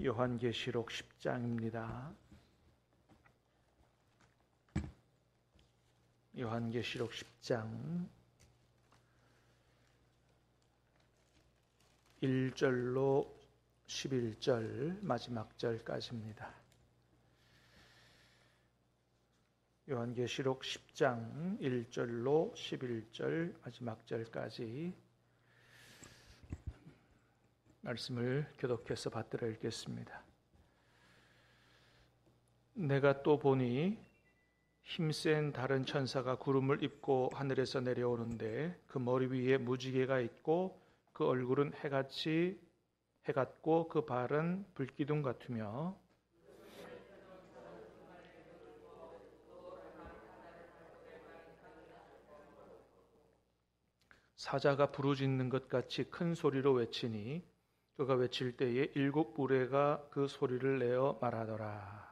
요한계시록 10장입니다. 요한계시록 10장 1절로 11절 마지막 절까지입니다. 요한계시록 10장 1절로 11절 마지막 절까지 말씀을 교독해서 받들어 읽겠습니다. 내가 또 보니 힘센 다른 천사가 구름을 입고 하늘에서 내려오는데 그 머리 위에 무지개가 있고 그 얼굴은 해 같고 그 발은 불기둥 같으며 사자가 부르짖는 것 같이 큰 소리로 외치니 그가 외칠 때에 7 무리가 그 소리를 내어 말하더라.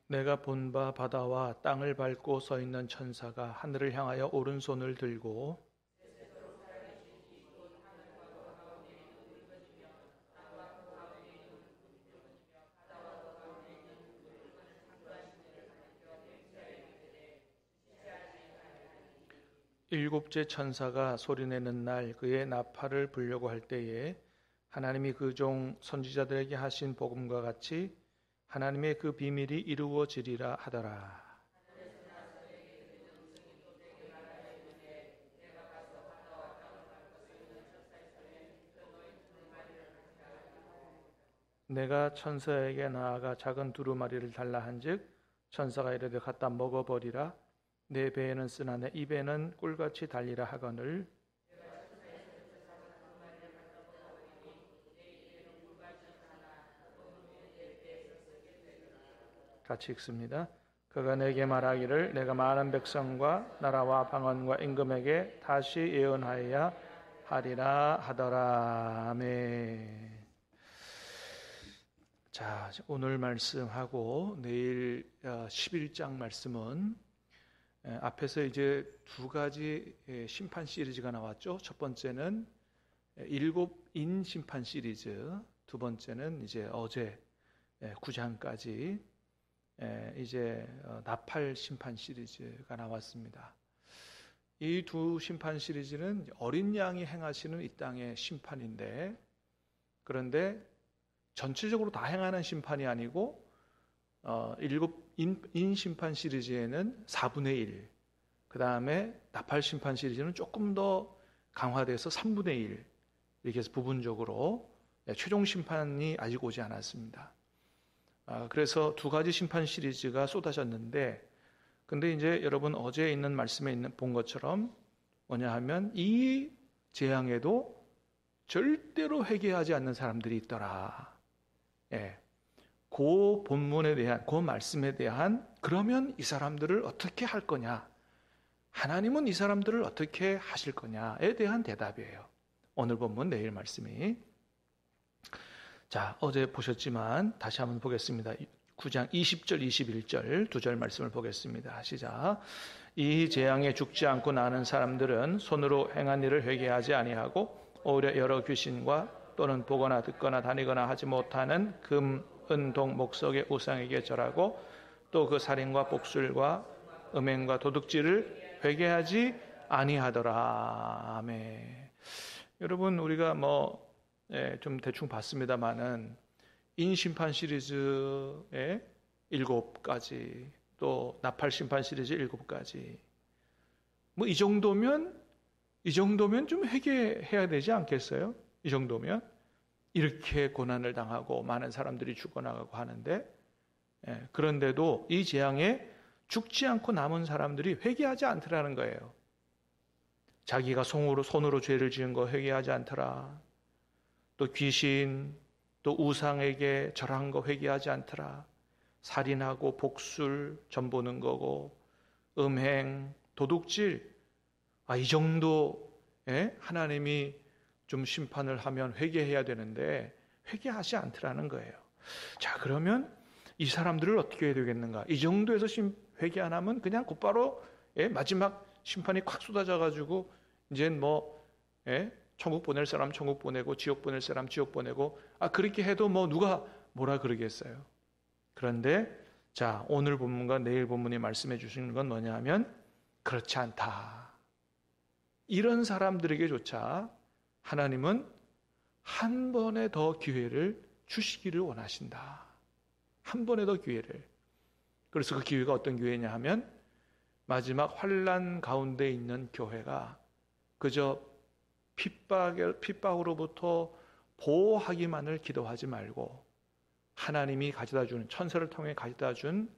내가 본 바 바다와 땅을 밟고 서 있는 천사가 하늘을 향하여 오른손을 들고 일곱째 천사가 소리내는 날 그의 나팔을 불려고 할 때에 하나님이 그 종 선지자들에게 하신 복음과 같이 하나님의 그 비밀이 이루어지리라 하더라. 내가 천사에게 나아가 작은 두루마리를 달라 한즉 천사가 이르되 갖다 먹어버리라. 내 배에는 쓰나 내 입에는 꿀같이 달리라 하거늘 같이 읽습니다. 그가 내게 말하기를 내가 많은 백성과 나라와 방언과 임금에게 다시 예언하여야 하리라 하더라. 아멘. 자, 오늘 말씀하고 내일 11장 말씀은 앞에서 이제 두 가지 심판 시리즈가 나왔죠. 첫 번째는 7인 심판 시리즈, 두 번째는 이제 어제 9장까지 이제 나팔 심판 시리즈가 나왔습니다. 이 두 심판 시리즈는 어린 양이 행하시는 이 땅의 심판인데, 그런데 전체적으로 다 행하는 심판이 아니고 7인 심판 시리즈에는 4분의 1, 그 다음에 나팔 심판 시리즈는 조금 더 강화돼서 3분의 1 이렇게 해서 부분적으로 최종 심판이 아직 오지 않았습니다. 그래서 두 가지 심판 시리즈가 쏟아졌는데, 근데 이제 여러분 어제 있는 말씀에 본 것처럼 뭐냐 하면 이 재앙에도 절대로 회개하지 않는 사람들이 있더라. 그 본문에 대한, 그 말씀에 대한, 그러면 이 사람들을 어떻게 할 거냐, 하나님은 이 사람들을 어떻게 하실 거냐에 대한 대답이에요. 오늘 본문, 내일 말씀이. 자, 어제 보셨지만 다시 한번 보겠습니다. 9장 20절 21절 두 절 말씀을 보겠습니다. 시작. 이 재앙에 죽지 않고 나는 사람들은 손으로 행한 일을 회개하지 아니하고 오히려 여러 귀신과 또는 보거나 듣거나 다니거나 하지 못하는 금, 은, 동, 목석의 우상에게 절하고 또 그 살인과 복술과 음행과 도둑질을 회개하지 아니하더라. 아멘. 여러분, 우리가 좀 대충 봤습니다만은 인심판 시리즈의 7가지, 또 나팔 심판 시리즈 7가지, 이 정도면 좀 회개해야 되지 않겠어요? 이 정도면 이렇게 고난을 당하고 많은 사람들이 죽어나가고 하는데, 그런데도 이 재앙에 죽지 않고 남은 사람들이 회개하지 않더라는 거예요. 자기가 손으로 죄를 지은 거 회개하지 않더라. 또 귀신, 또 우상에게 절한 거 회개하지 않더라. 살인하고 복술, 점 보는 거고, 음행, 도둑질, 이 정도에 하나님이 좀 심판을 하면 회개해야 되는데 회개하지 않더라는 거예요. 자, 그러면 이 사람들을 어떻게 해야 되겠는가? 이 정도에서 회개 안 하면 그냥 곧바로 마지막 심판이 콱 쏟아져 가지고 이제 천국 보낼 사람 천국 보내고 지옥 보낼 사람 지옥 보내고 그렇게 해도 누가 뭐라 그러겠어요. 그런데 자, 오늘 본문과 내일 본문이 말씀해 주시는 건 뭐냐 하면 그렇지 않다. 이런 사람들에게조차 하나님은 한 번에 더 기회를 주시기를 원하신다. 한 번에 더 기회를. 그래서 그 기회가 어떤 기회냐 하면 마지막 환난 가운데 있는 교회가 그저 핍박으로부터 보호하기만을 기도하지 말고 하나님이 가져다 주는, 천사를 통해 가져다 준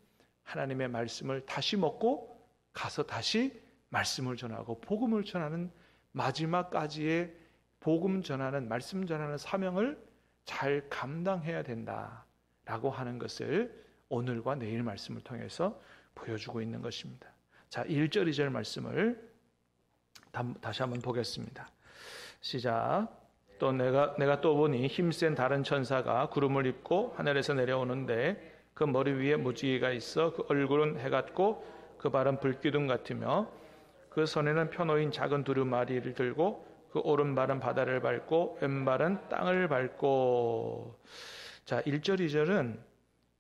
하나님의 말씀을 다시 먹고 가서 다시 말씀을 전하고 복음을 전하는 마지막까지의 복음 전하는, 말씀 전하는 사명을 잘 감당해야 된다라고 하는 것을 오늘과 내일 말씀을 통해서 보여주고 있는 것입니다. 자, 1절 2절 말씀을 다시 한번 보겠습니다. 시작. 또 내가 또 보니 힘센 다른 천사가 구름을 입고 하늘에서 내려오는데 그 머리 위에 무지개가 있어 그 얼굴은 해 같고 그 발은 불기둥 같으며 그 손에는 펴놓인 작은 두루마리를 들고 그 오른발은 바다를 밟고 왼발은 땅을 밟고. 자, 1절 2절은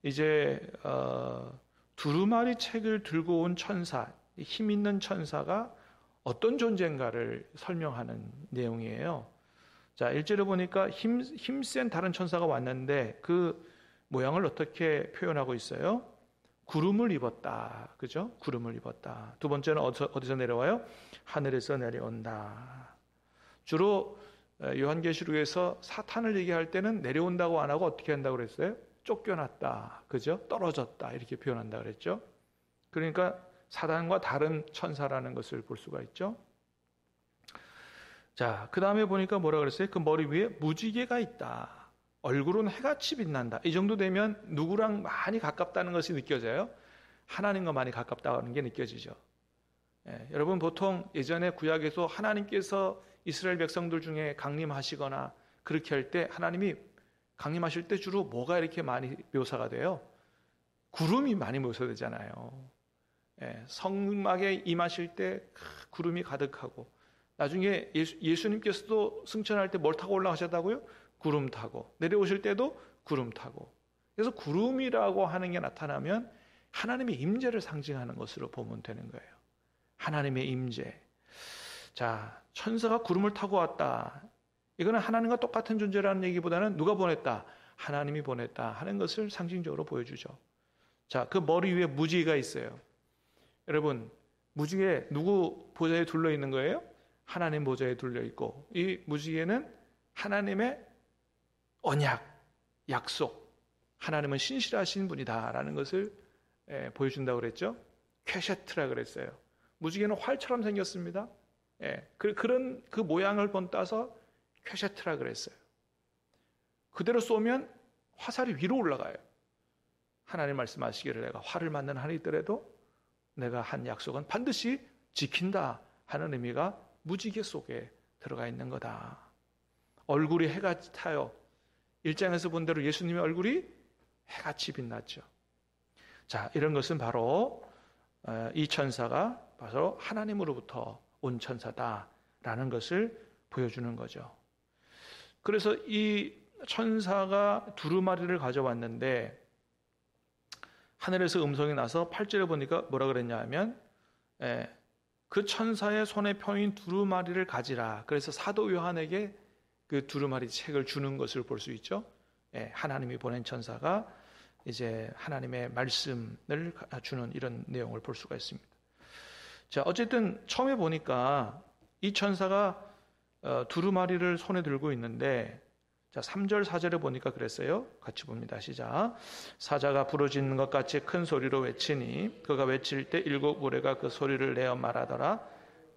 이제 두루마리 책을 들고 온 천사, 힘 있는 천사가 어떤 존재인가를 설명하는 내용이에요. 자, 1절에 보니까 힘센 다른 천사가 왔는데 그 모양을 어떻게 표현하고 있어요? 구름을 입었다. 그죠? 구름을 입었다. 두 번째는 어디서 내려와요? 하늘에서 내려온다. 주로 요한계시록에서 사탄을 얘기할 때는 내려온다고 안 하고 어떻게 한다고 그랬어요? 쫓겨났다. 그죠? 떨어졌다. 이렇게 표현한다 그랬죠? 그러니까 사단과 다른 천사라는 것을 볼 수가 있죠. 자, 그 다음에 보니까 뭐라 그랬어요? 그 머리 위에 무지개가 있다. 얼굴은 해같이 빛난다. 이 정도 되면 누구랑 많이 가깝다는 것이 느껴져요? 하나님과 많이 가깝다는 게 느껴지죠. 여러분 보통 예전에 구약에서 하나님께서 이스라엘 백성들 중에 강림하시거나 그렇게 할 때 하나님이 강림하실 때 주로 뭐가 이렇게 많이 묘사가 돼요? 구름이 많이 묘사되잖아요. 성막에 임하실 때 구름이 가득하고, 나중에 예수님께서도 승천할 때 뭘 타고 올라가셨다고요? 구름 타고. 내려오실 때도 구름 타고. 그래서 구름이라고 하는 게 나타나면 하나님의 임재를 상징하는 것으로 보면 되는 거예요. 하나님의 임재. 자, 천사가 구름을 타고 왔다. 이거는 하나님과 똑같은 존재라는 얘기보다는 누가 보냈다? 하나님이 보냈다 하는 것을 상징적으로 보여주죠. 자, 그 머리 위에 무지개가 있어요. 여러분, 무지개 누구 보좌에 둘러 있는 거예요? 하나님 보좌에 둘러 있고, 이 무지개는 하나님의 언약, 약속, 하나님은 신실하신 분이다라는 것을 보여준다고 그랬죠. 퀘셰트라 그랬어요. 무지개는 활처럼 생겼습니다. 그런 그 모양을 본따서 퀘셰트라 그랬어요. 그대로 쏘면 화살이 위로 올라가요. 하나님 말씀하시기를 내가 활을 맞는 한이 있더라도 내가 한 약속은 반드시 지킨다 하는 의미가 무지개 속에 들어가 있는 거다. 얼굴이 해같이 타요. 1장에서 본 대로 예수님의 얼굴이 해같이 빛났죠. 자, 이런 것은 바로 이 천사가 바로 하나님으로부터 온 천사다라는 것을 보여주는 거죠. 그래서 이 천사가 두루마리를 가져왔는데 하늘에서 음성이 나서 8절에 보니까 뭐라 그랬냐 하면 그 천사의 손에 펴인 두루마리를 가지라. 그래서 사도 요한에게 그 두루마리 책을 주는 것을 볼 수 있죠. 하나님이 보낸 천사가 이제 하나님의 말씀을 주는 이런 내용을 볼 수가 있습니다. 자, 어쨌든 처음에 보니까 이 천사가 두루마리를 손에 들고 있는데, 자, 3절 4절에 보니까 그랬어요. 같이 봅니다. 시작. 사자가 부르짖는 것 같이 큰 소리로 외치니 그가 외칠 때 일곱 우레가 그 소리를 내어 말하더라.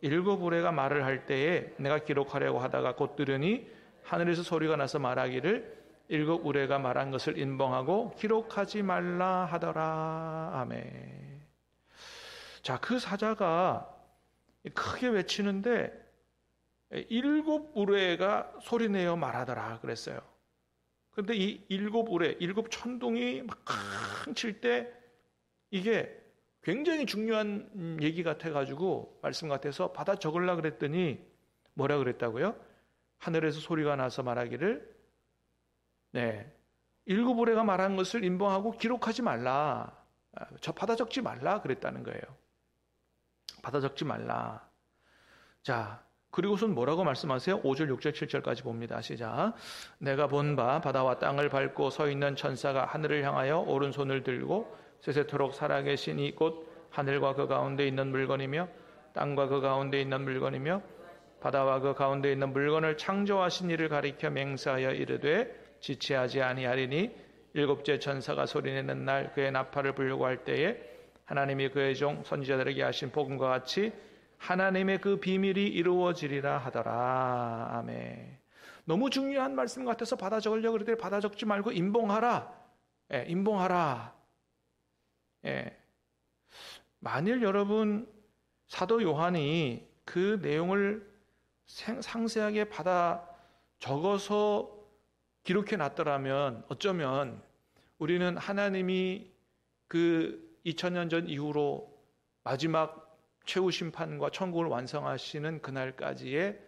일곱 우레가 말을 할 때에 내가 기록하려고 하다가 곧 들으니 하늘에서 소리가 나서 말하기를 일곱 우레가 말한 것을 인봉하고 기록하지 말라 하더라. 아멘. 자, 그 사자가 크게 외치는데 일곱 우레가 소리내어 말하더라 그랬어요. 그런데 이 일곱 우레, 일곱 천둥이 막 칠 때 이게 굉장히 중요한 얘기 같아가지고 말씀 같아서 받아 적으려고 그랬더니 뭐라 그랬다고요? 하늘에서 소리가 나서 말하기를 일곱 우레가 말한 것을 인봉하고 기록하지 말라. 저 받아 적지 말라 그랬다는 거예요. 받아 적지 말라. 자, 그리고선 뭐라고 말씀하세요? 5절, 6절, 7절까지 봅니다. 시작. 내가 본 바 바다와 땅을 밟고 서 있는 천사가 하늘을 향하여 오른손을 들고 세세토록 살아계신 이 곧 하늘과 그 가운데 있는 물건이며 땅과 그 가운데 있는 물건이며 바다와 그 가운데 있는 물건을 창조하신 이를 가리켜 맹세하여 이르되 지체하지 아니하리니 일곱째 천사가 소리내는 날 그의 나팔을 불려고 할 때에 하나님이 그의 종 선지자들에게 하신 복음과 같이 하나님의 그 비밀이 이루어지리라 하더라. 아멘. 너무 중요한 말씀 같아서 받아 적으려고 그랬더니 받아 적지 말고 인봉하라. 인봉하라. 만일 여러분 사도 요한이 그 내용을 상세하게 받아 적어서 기록해 놨더라면 어쩌면 우리는 하나님이 그 2000년 전 이후로 마지막 최후 심판과 천국을 완성하시는 그날까지의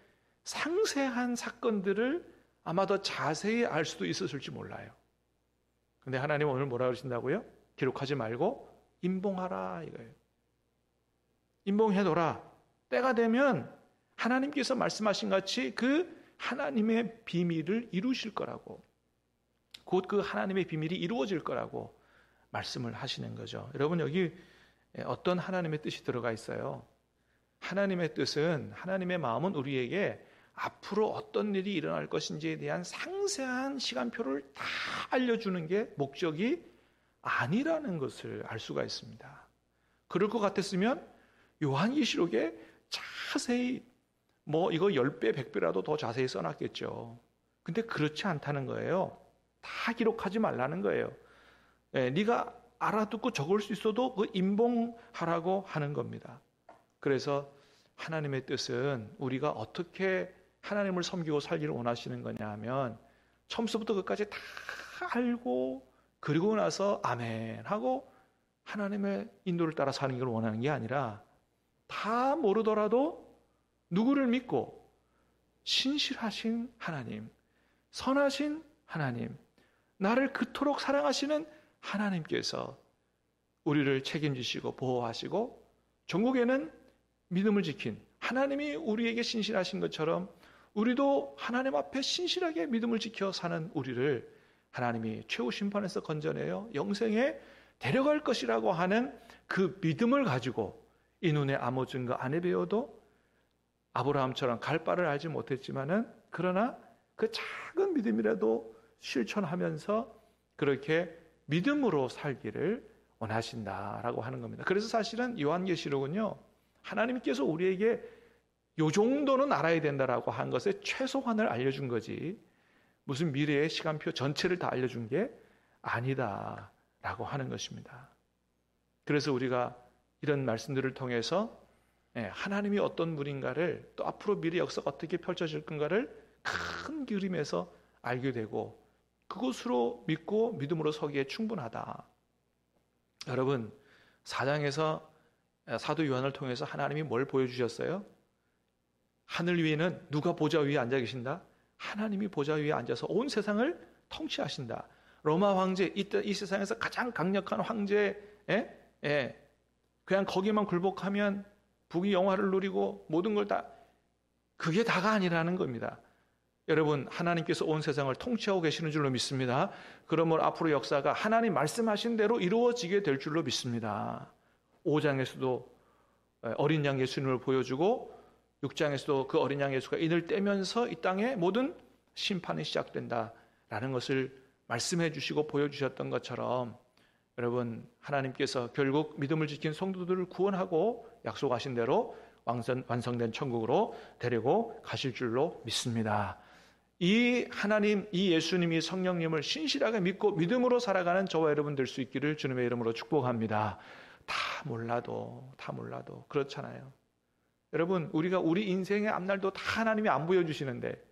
상세한 사건들을 아마 더 자세히 알 수도 있었을지 몰라요. 근데 하나님은 오늘 뭐라 그러신다고요? 기록하지 말고 인봉하라 이거예요. 인봉해둬라. 때가 되면 하나님께서 말씀하신 같이 그 하나님의 비밀을 이루실 거라고, 곧 그 하나님의 비밀이 이루어질 거라고 말씀을 하시는 거죠. 여러분, 여기 어떤 하나님의 뜻이 들어가 있어요? 하나님의 뜻은, 하나님의 마음은 우리에게 앞으로 어떤 일이 일어날 것인지에 대한 상세한 시간표를 다 알려주는 게 목적이 아니라는 것을 알 수가 있습니다. 그럴 것 같았으면 요한계시록에 자세히 이거 10배, 100배라도 더 자세히 써놨겠죠. 근데 그렇지 않다는 거예요. 다 기록하지 말라는 거예요. 네가 알아듣고 적을 수 있어도 그 인봉하라고 하는 겁니다. 그래서 하나님의 뜻은 우리가 어떻게 하나님을 섬기고 살기를 원하시는 거냐 하면 처음부터 끝까지 다 알고 그리고 나서 아멘 하고 하나님의 인도를 따라 사는 걸 원하는 게 아니라 다 모르더라도 누구를 믿고 신실하신 하나님, 선하신 하나님, 나를 그토록 사랑하시는 하나님께서 우리를 책임지시고 보호하시고 전국에는 믿음을 지킨 하나님이 우리에게 신실하신 것처럼 우리도 하나님 앞에 신실하게 믿음을 지켜 사는 우리를 하나님이 최후 심판에서 건져내어 영생에 데려갈 것이라고 하는 그 믿음을 가지고 이 눈에 아무 증거 안 해배워도 아브라함처럼 갈 바를 알지 못했지만은 그러나 그 작은 믿음이라도 실천하면서 그렇게 믿음으로 살기를 원하신다라고 하는 겁니다. 그래서 사실은 요한계시록은요, 하나님께서 우리에게 요 정도는 알아야 된다라고 한 것의 최소한을 알려준 거지 무슨 미래의 시간표 전체를 다 알려준 게 아니다라고 하는 것입니다. 그래서 우리가 이런 말씀들을 통해서 하나님이 어떤 분인가를 또 앞으로 미래 역사가 어떻게 펼쳐질 건가를 큰 그림에서 알게 되고 그것으로 믿고 믿음으로 서기에 충분하다. 여러분, 4장에서 사도 요한을 통해서 하나님이 뭘 보여주셨어요? 하늘 위에는 누가 보좌 위에 앉아 계신다? 하나님이 보좌 위에 앉아서 온 세상을 통치하신다. 로마 황제, 이 세상에서 가장 강력한 황제, 그냥 거기만 굴복하면 북이 영화를 누리고 모든 걸 다, 그게 다가 아니라는 겁니다. 여러분, 하나님께서 온 세상을 통치하고 계시는 줄로 믿습니다. 그러므로 앞으로 역사가 하나님 말씀하신 대로 이루어지게 될 줄로 믿습니다. 5장에서도 어린 양 예수님을 보여주고 6장에서도 그 어린 양 예수가 인을 떼면서 이 땅에 모든 심판이 시작된다라는 것을 말씀해 주시고 보여주셨던 것처럼 여러분, 하나님께서 결국 믿음을 지킨 성도들을 구원하고 약속하신 대로 완성된 천국으로 데리고 가실 줄로 믿습니다. 이 하나님, 이 예수님이 성령님을 신실하게 믿고 믿음으로 살아가는 저와 여러분 될 수 있기를 주님의 이름으로 축복합니다. 다 몰라도 그렇잖아요. 여러분, 우리가 우리 인생의 앞날도 다 하나님이 안 보여주시는데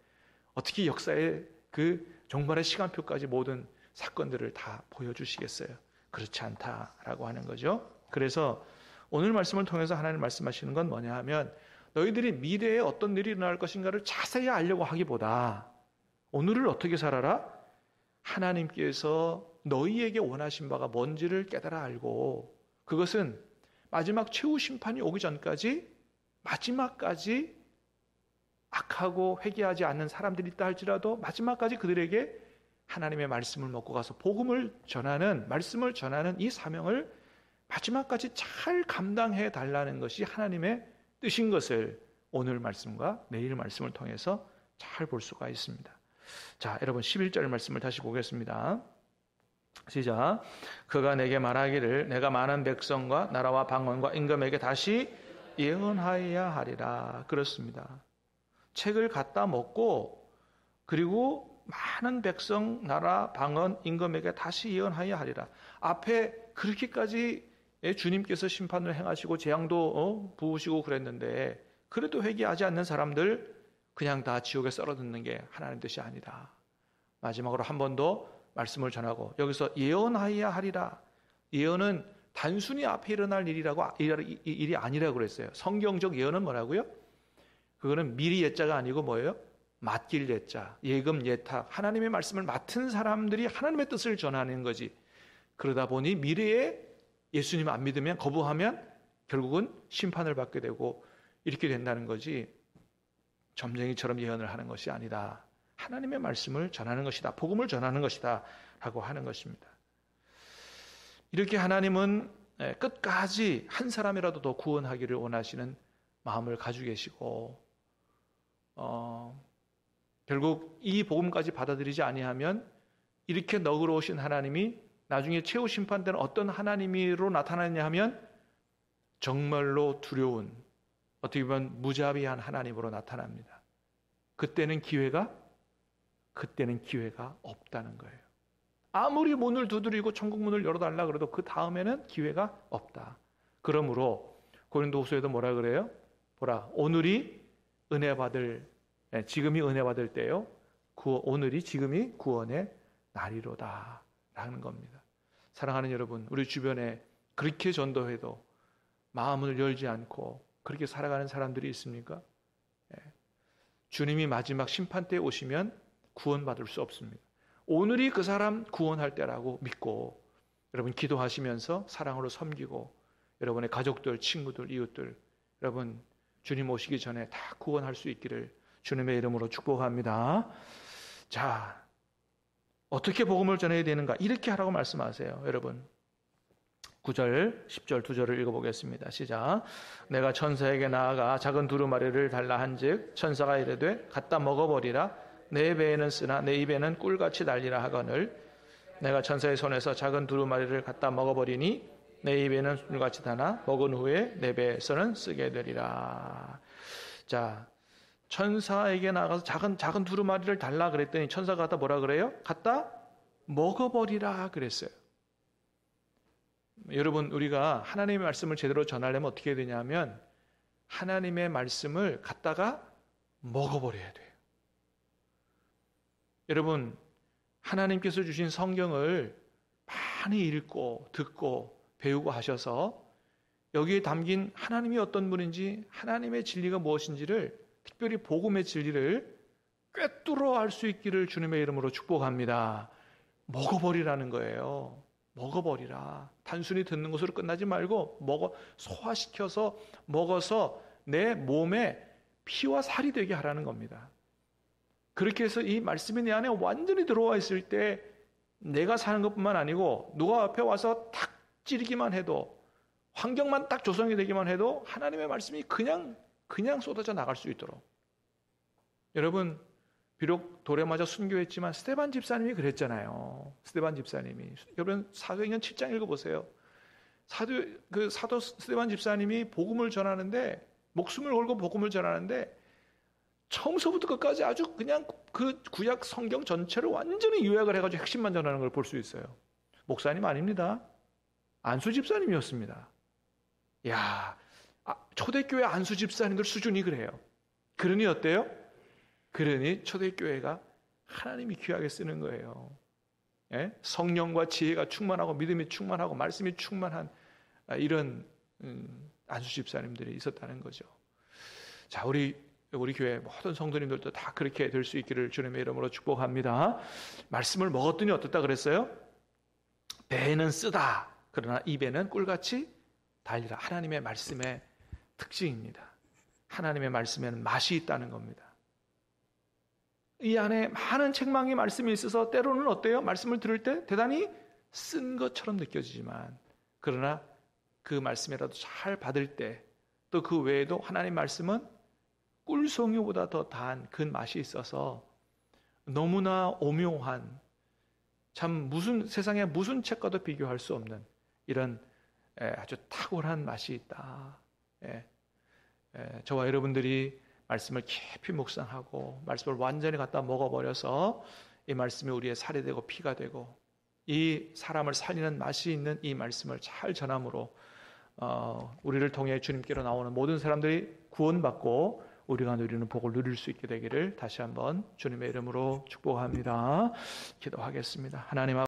어떻게 역사에 그 종말의 시간표까지 모든 사건들을 다 보여주시겠어요? 그렇지 않다라고 하는 거죠. 그래서 오늘 말씀을 통해서 하나님 말씀하시는 건 뭐냐 하면 너희들이 미래에 어떤 일이 일어날 것인가를 자세히 알려고 하기보다 오늘을 어떻게 살아라? 하나님께서 너희에게 원하신 바가 뭔지를 깨달아 알고 그것은 마지막 최후 심판이 오기 전까지 마지막까지 악하고 회개하지 않는 사람들이 있다 할지라도 마지막까지 그들에게 하나님의 말씀을 먹고 가서 복음을 전하는 말씀을 전하는 이 사명을 마지막까지 잘 감당해 달라는 것이 하나님의 뜻인 것을 오늘 말씀과 내일 말씀을 통해서 잘 볼 수가 있습니다. 자, 여러분 11절 말씀을 다시 보겠습니다. 시작. 그가 내게 말하기를 내가 많은 백성과 나라와 방언과 임금에게 다시 예언하여야 하리라. 그렇습니다. 책을 갖다 먹고 그리고 많은 백성, 나라, 방언, 임금에게 다시 예언하여야 하리라. 앞에 그렇게까지 주님께서 심판을 행하시고 재앙도 부으시고 그랬는데 그래도 회개하지 않는 사람들 그냥 다 지옥에 썰어 듣는 게 하나님 뜻이 아니다. 마지막으로 한 번 더 말씀을 전하고 여기서 예언하여야 하리라. 예언은 단순히 앞에 일어날 일이 아니라고 그랬어요. 성경적 예언은 뭐라고요? 그거는 미리 예자가 아니고 뭐예요? 맡길 예자, 예금 예탁, 하나님의 말씀을 맡은 사람들이 하나님의 뜻을 전하는 거지. 그러다 보니 미래에 예수님 안 믿으면 거부하면 결국은 심판을 받게 되고 이렇게 된다는 거지. 점쟁이처럼 예언을 하는 것이 아니다. 하나님의 말씀을 전하는 것이다. 복음을 전하는 것이다. 라고 하는 것입니다. 이렇게 하나님은 끝까지 한 사람이라도 더 구원하기를 원하시는 마음을 가지고 계시고 결국 이 복음까지 받아들이지 아니하면 이렇게 너그러우신 하나님이 나중에 최후 심판 때는 어떤 하나님으로 나타나느냐 하면 정말로 두려운 어떻게 보면 무자비한 하나님으로 나타납니다. 그때는 기회가 없다는 거예요. 아무리 문을 두드리고 천국 문을 열어달라 그래도 그 다음에는 기회가 없다. 그러므로 고린도후서에도 뭐라 그래요? 보라, 오늘이 은혜 받을 지금이 은혜 받을 때요. 오늘이 지금이 구원의 날이로다 라는 겁니다. 사랑하는 여러분, 우리 주변에 그렇게 전도해도 마음을 열지 않고 그렇게 살아가는 사람들이 있습니까? 주님이 마지막 심판 때에 오시면 구원받을 수 없습니다. 오늘이 그 사람 구원할 때라고 믿고 여러분 기도하시면서 사랑으로 섬기고 여러분의 가족들, 친구들, 이웃들 여러분 주님 오시기 전에 다 구원할 수 있기를 주님의 이름으로 축복합니다. 자, 어떻게 복음을 전해야 되는가? 이렇게 하라고 말씀하세요. 여러분 9절, 10절 두 절을 읽어보겠습니다. 시작. 내가 천사에게 나아가 작은 두루마리를 달라 한즉 천사가 이르되 갖다 먹어버리라. 내 배에는 쓰나 내 입에는 꿀같이 달리라 하거늘 내가 천사의 손에서 작은 두루마리를 갖다 먹어버리니 내 입에는 꿀같이 다나 먹은 후에 내 배에서는 쓰게 되리라. 자, 천사에게 나가서 작은 두루마리를 달라 그랬더니 천사가 갖다 뭐라 그래요? 갖다 먹어버리라 그랬어요. 여러분 우리가 하나님의 말씀을 제대로 전하려면 어떻게 해야 되냐면 하나님의 말씀을 갖다가 먹어버려야 돼요. 여러분 하나님께서 주신 성경을 많이 읽고 듣고 배우고 하셔서 여기에 담긴 하나님이 어떤 분인지 하나님의 진리가 무엇인지를 특별히 복음의 진리를 꿰뚫어 알 수 있기를 주님의 이름으로 축복합니다. 먹어버리라는 거예요. 먹어버리라. 단순히 듣는 것으로 끝나지 말고 소화시켜서 먹어서 내 몸에 피와 살이 되게 하라는 겁니다. 그렇게 해서 이 말씀이 내 안에 완전히 들어와 있을 때 내가 사는 것뿐만 아니고 누가 앞에 와서 탁 찌르기만 해도 환경만 딱 조성이 되기만 해도 하나님의 말씀이 그냥 쏟아져 나갈 수 있도록. 여러분 비록 돌에 맞아 순교했지만 스데반 집사님이 그랬잖아요. 스데반 집사님이. 여러분 사도행전 7장 읽어보세요. 사도 스데반 집사님이 복음을 전하는데 목숨을 걸고 복음을 전하는데 처음서부터 끝까지 아주 그냥 그 구약 성경 전체를 완전히 요약을 해가지고 핵심만 전하는 걸 볼 수 있어요. 목사님 아닙니다. 안수 집사님이었습니다. 야, 초대교회 안수 집사님들 수준이 그래요. 그러니 어때요? 그러니 초대교회가 하나님이 귀하게 쓰는 거예요. 예? 성령과 지혜가 충만하고 믿음이 충만하고 말씀이 충만한 이런 안수 집사님들이 있었다는 거죠. 자, 우리 교회 모든 성도님들도 다 그렇게 될 수 있기를 주님의 이름으로 축복합니다. 말씀을 먹었더니 어떻다 그랬어요? 배에는 쓰다. 그러나 입에는 꿀같이 달리라. 하나님의 말씀의 특징입니다. 하나님의 말씀에는 맛이 있다는 겁니다. 이 안에 많은 책망의 말씀이 있어서 때로는 어때요? 말씀을 들을 때 대단히 쓴 것처럼 느껴지지만 그러나 그 말씀이라도 잘 받을 때 또 그 외에도 하나님 말씀은 꿀송이보다 더 단 그 맛이 있어서 너무나 오묘한 참 세상에 무슨 책과도 비교할 수 없는 이런 아주 탁월한 맛이 있다. 저와 여러분들이 말씀을 깊이 묵상하고 말씀을 완전히 갖다 먹어버려서 이 말씀이 우리의 살이 되고 피가 되고 이 사람을 살리는 맛이 있는 이 말씀을 잘 전함으로 우리를 통해 주님께로 나오는 모든 사람들이 구원받고 우리가 누리는 복을 누릴 수 있게 되기를 다시 한번 주님의 이름으로 축복합니다. 기도하겠습니다. 하나님